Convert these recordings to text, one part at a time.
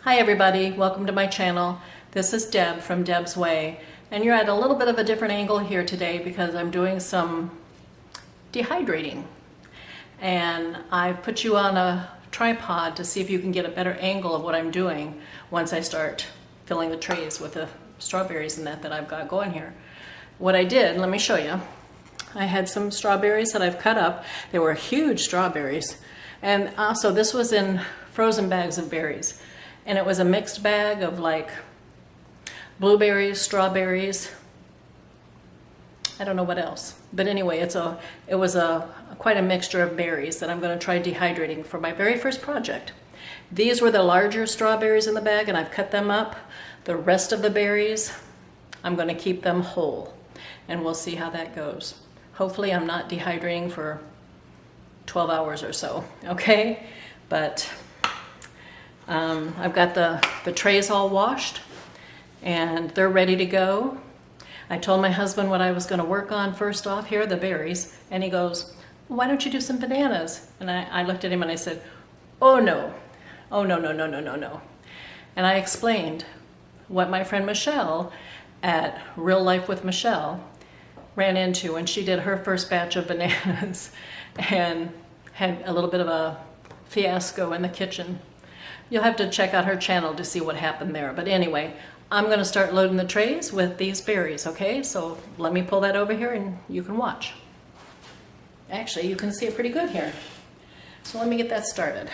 Hi everybody, welcome to my channel. This is Deb from Deb's Way, and you're at a little bit of a different angle here today because I'm doing some dehydrating. And I've put you on a tripod to see if you can get a better angle of what I'm doing once I start filling the trays with the strawberries and that I've got going here. What I did, let me show you. I had some strawberries that I've cut up. They were huge strawberries. And also this was in frozen bags of berries. And it was a mixed bag of like blueberries, strawberries, I don't know what else. But anyway, it was quite a mixture of berries that I'm going to try dehydrating for my very first project. These were the larger strawberries in the bag and I've cut them up. The rest of the berries, I'm going to keep them whole. And we'll see how that goes. Hopefully I'm not dehydrating for 12 hours or so, okay? But I've got the trays all washed and they're ready to go. I told my husband what I was going to work on first off. Here are the berries. And he goes, why don't you do some bananas? And I looked at him and I said, oh no. Oh no, no, no, no, no, no. And I explained what my friend Michelle at Real Life with Michelle ran into when she did her first batch of bananas and had a little bit of a fiasco in the kitchen. You'll have to check out her channel to see what happened there. But anyway, I'm going to start loading the trays with these berries, okay? So let me pull that over here and you can watch. Actually, you can see it pretty good here. So let me get that started.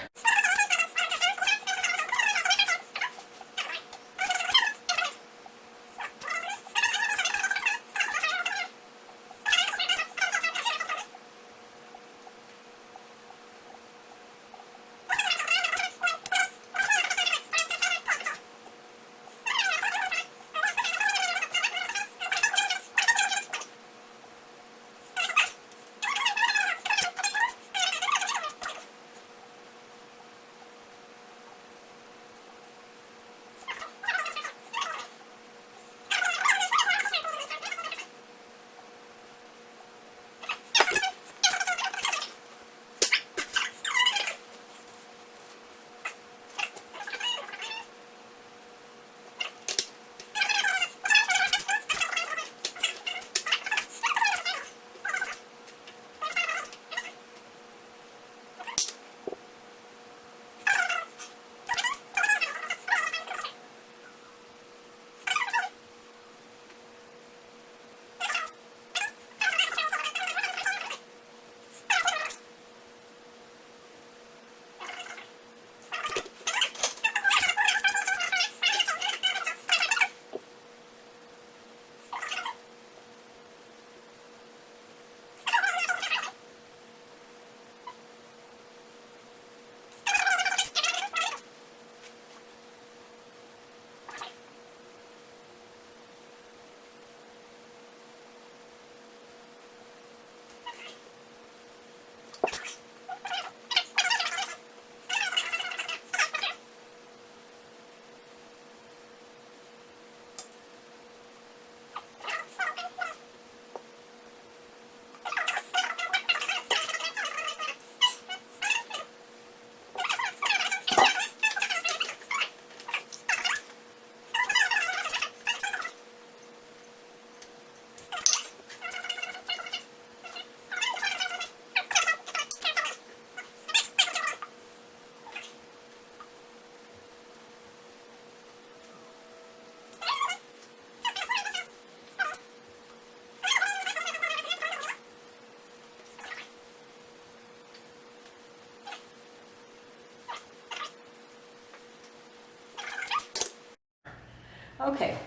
Okay,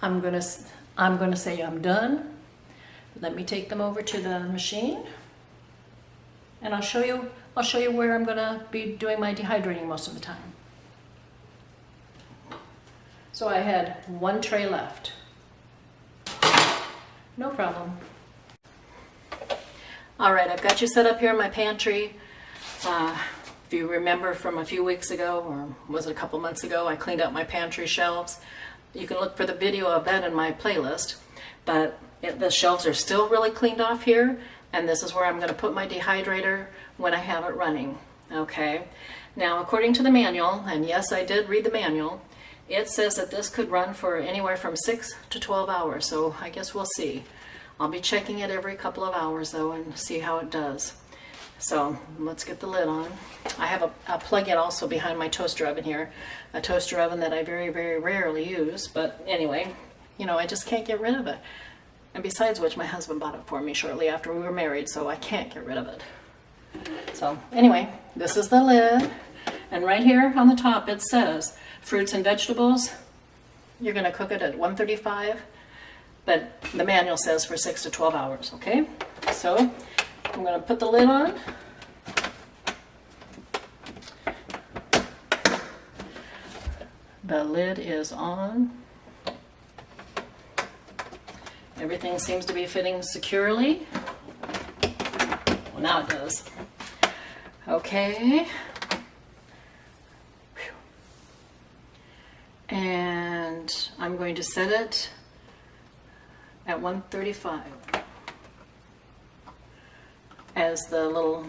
I'm gonna say I'm done. Let me take them over to the machine, and I'll show you where I'm gonna be doing my dehydrating most of the time. So I had one tray left. No problem. All right, I've got you set up here in my pantry. If you remember from a few weeks ago, or was it a couple months ago, I cleaned out my pantry shelves. You can look for the video of that in my playlist, but the shelves are still really cleaned off here, and this is where I'm going to put my dehydrator when I have it running. Okay, Now, according to the manual, and yes, I did read the manual, it says that this could run for anywhere from 6 to 12 hours, so I guess we'll see. I'll be checking it every couple of hours though and see how it does. So let's get the lid on. I have a plug-in also behind my toaster oven here, a toaster oven that I very, very rarely use, but anyway, you know, I just can't get rid of it. And besides which, my husband bought it for me shortly after we were married, so I can't get rid of it. So anyway, this is the lid, and right here on the top it says fruits and vegetables. You're going to cook it at 135, but the manual says for 6 to 12 hours, okay? So I'm going to put the lid on. The lid is on. Everything seems to be fitting securely. Well, now it does. Okay. And I'm going to set it at 135. As the little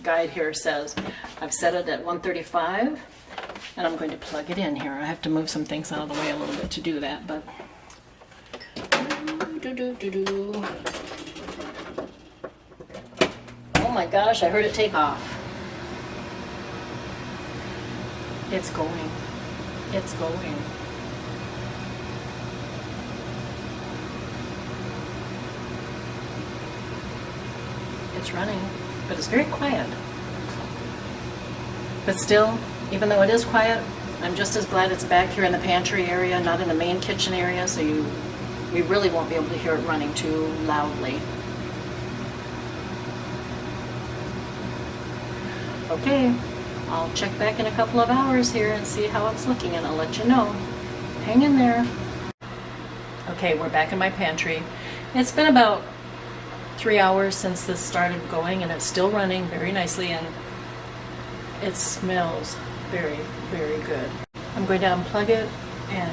guide here says, I've set it at 135, and I'm going to plug it in here. I have to move some things out of the way a little bit to do that, but oh my gosh, I heard it take off. It's going. It's going. It's running, but it's very quiet. But still, even though it is quiet, I'm just as glad it's back here in the pantry area, not in the main kitchen area, so we really won't be able to hear it running too loudly. Okay, I'll check back in a couple of hours here and see how it's looking, and I'll let you know. Hang in there. Okay, we're back in my pantry. It's been about 3 hours since this started going, and it's still running very nicely, and it smells very, very good. I'm going to unplug it and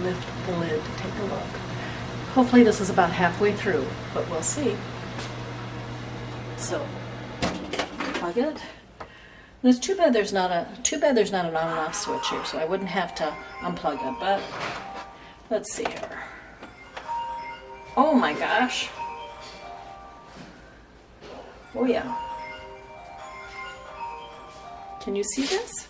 lift the lid to take a look. Hopefully this is about halfway through, but we'll see. So, plug it. And it's too bad there's not an on and off switch here, so I wouldn't have to unplug it, but let's see here. Oh my gosh. Oh yeah. Can you see this?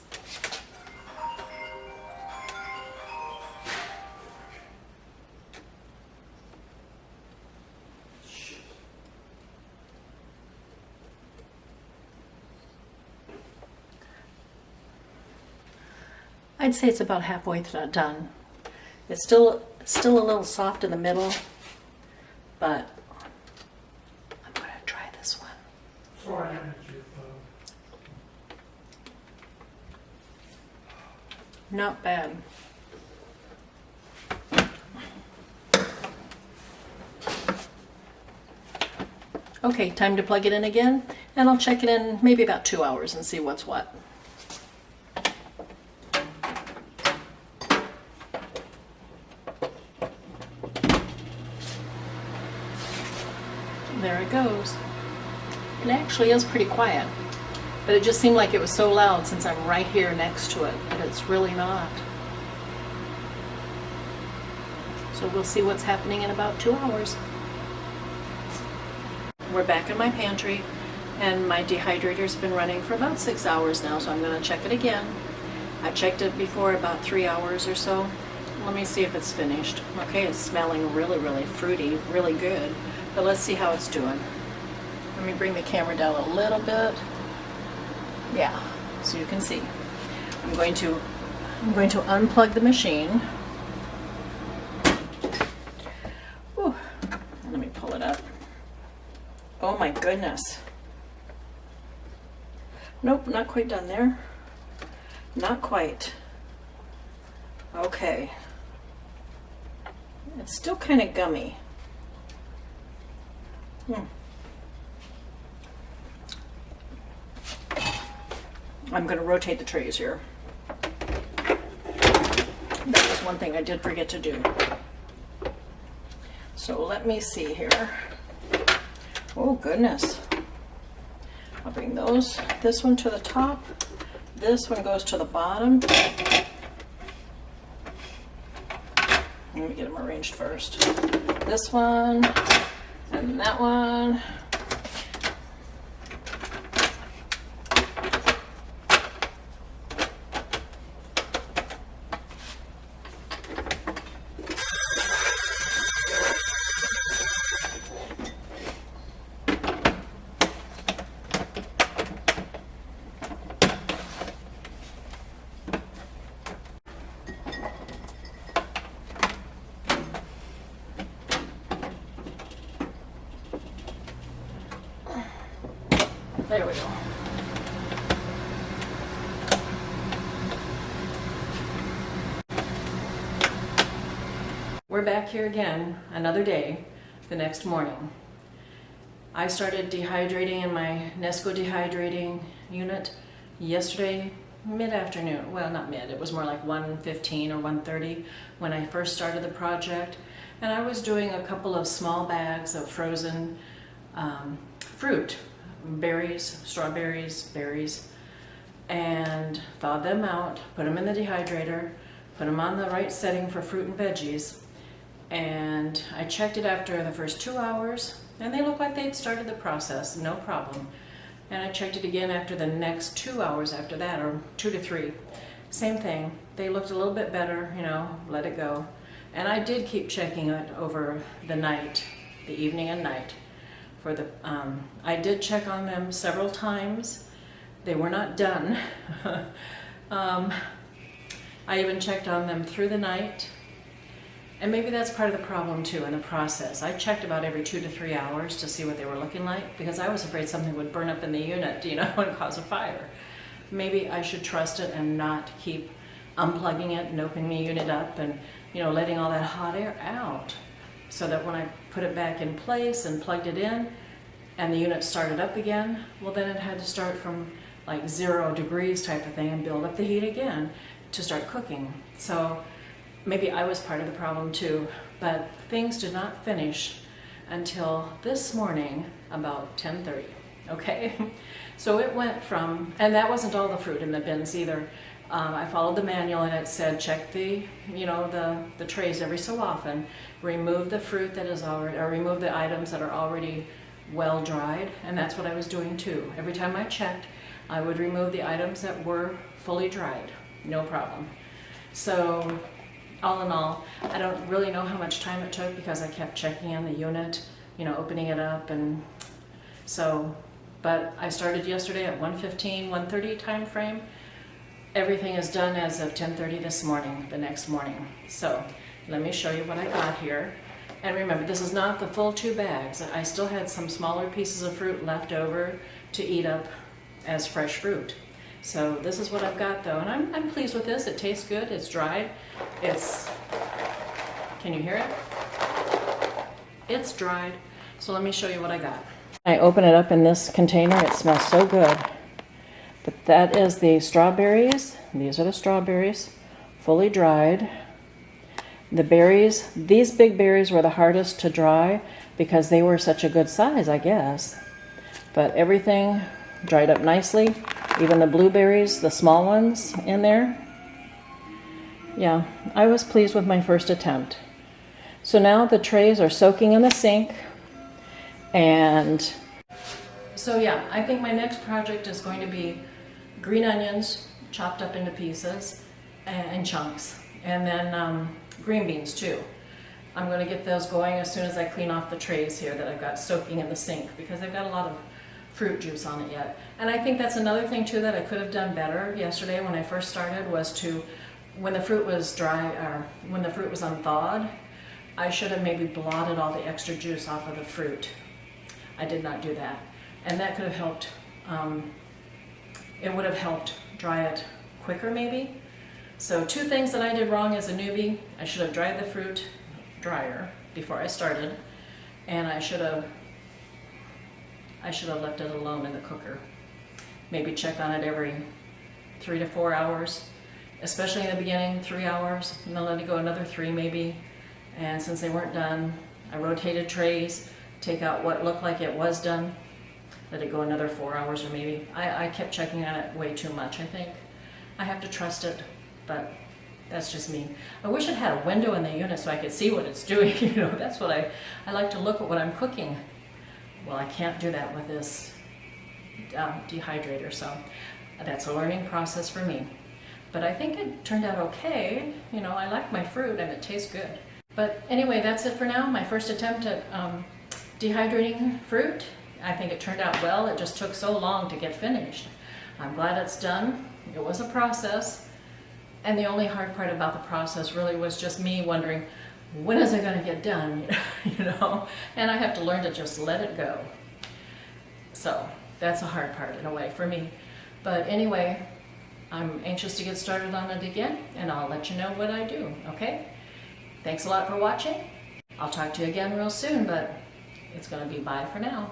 I'd say it's about halfway done. It's still a little soft in the middle, but I'm going to try this one. Sorry. Not bad. Okay, time to plug it in again, and I'll check it in maybe about 2 hours and see what's what. There it goes. It actually is pretty quiet, but it just seemed like it was so loud since I'm right here next to it, but it's really not. So we'll see what's happening in about 2 hours. We're back in my pantry, and my dehydrator's been running for about 6 hours now, so I'm going to check it again. I checked it before about 3 hours or so. Let me see if it's finished. Okay, it's smelling really, really fruity, really good. But let's see how it's doing. Let me bring the camera down a little bit. Yeah, so you can see. I'm going to unplug the machine. Whew. Let me pull it up. Oh my goodness. Nope, not quite done there. Not quite. Okay. It's still kind of gummy. I'm going to rotate the trays here. That was one thing I did forget to do. So let me see here. Oh goodness. I'll bring this one to the top. This one goes to the bottom. Let me get them arranged first. This one and that one. There we go. We're back here again, another day, the next morning. I started dehydrating in my Nesco dehydrating unit yesterday mid-afternoon. Well, not mid, it was more like 1:15 or 1:30 when I first started the project. And I was doing a couple of small bags of frozen fruit, berries, strawberries, berries, and thawed them out, put them in the dehydrator, put them on the right setting for fruit and veggies, and I checked it after the first 2 hours, and they looked like they'd started the process, no problem. And I checked it again after the next 2 hours after that, or 2 to 3. Same thing, they looked a little bit better, you know, let it go. And I did keep checking it over the night, the evening and night. For the, I did check on them several times. They were not done. I even checked on them through the night. And maybe that's part of the problem too in the process. I checked about every 2 to 3 hours to see what they were looking like because I was afraid something would burn up in the unit, you know, and cause a fire. Maybe I should trust it and not keep unplugging it and opening the unit up and, you know, letting all that hot air out, so that when I put it back in place and plugged it in and the unit started up again, well then it had to start from like 0 degrees type of thing and build up the heat again to start cooking. So maybe I was part of the problem too, but things did not finish until this morning about 10:30, okay? So it went from, and that wasn't all the fruit in the bins either. I followed the manual and it said check the, you know, the trays every so often, remove the fruit that is already, or remove the items that are already well dried, and that's what I was doing too. Every time I checked, I would remove the items that were fully dried, no problem. So all in all, I don't really know how much time it took because I kept checking on the unit, you know, opening it up, and so, but I started yesterday at 1:15, 1:30 time frame. Everything is done as of 10:30 this morning, the next morning. So let me show you what I got here. And remember, this is not the full 2 bags. I still had some smaller pieces of fruit left over to eat up as fresh fruit. So this is what I've got though, and I'm pleased with this. It tastes good, it's dried. It's, can you hear it? It's dried. So let me show you what I got. I open it up in this container, it smells so good. But that is the strawberries. These are the strawberries, fully dried. The berries, these big berries were the hardest to dry because they were such a good size, I guess. But everything dried up nicely. Even the blueberries, the small ones in there. Yeah, I was pleased with my first attempt. So now the trays are soaking in the sink. And so yeah, I think my next project is going to be green onions chopped up into pieces and chunks, and then green beans too. I'm going to get those going as soon as I clean off the trays here that I've got soaking in the sink because they've got a lot of fruit juice on it yet. And I think that's another thing too that I could have done better yesterday when I first started, was to, when the fruit was dry, or when the fruit was unthawed, I should have maybe blotted all the extra juice off of the fruit. I did not do that. And that could have helped, it would have helped dry it quicker maybe. So 2 things that I did wrong as a newbie. I should have dried the fruit drier before I started, and I should have left it alone in the cooker. Maybe check on it every 3 to 4 hours, especially in the beginning, 3 hours, and then let it go another 3 maybe. And since they weren't done, I rotated trays, take out what looked like it was done, let it go another 4 hours, or maybe, I kept checking on it way too much, I think. I have to trust it, but that's just me. I wish it had a window in the unit so I could see what it's doing. You know, that's what I like to look at what I'm cooking. Well, I can't do that with this dehydrator, so that's a learning process for me. But I think it turned out okay. You know, I like my fruit and it tastes good. But anyway, that's it for now. My first attempt at dehydrating fruit. I think it turned out well. It just took so long to get finished. I'm glad it's done. It was a process. And the only hard part about the process really was just me wondering, when is it going to get done? You know, and I have to learn to just let it go. So that's a hard part in a way for me. But anyway, I'm anxious to get started on it again, and I'll let you know what I do, okay? Thanks a lot for watching. I'll talk to you again real soon, but it's going to be bye for now.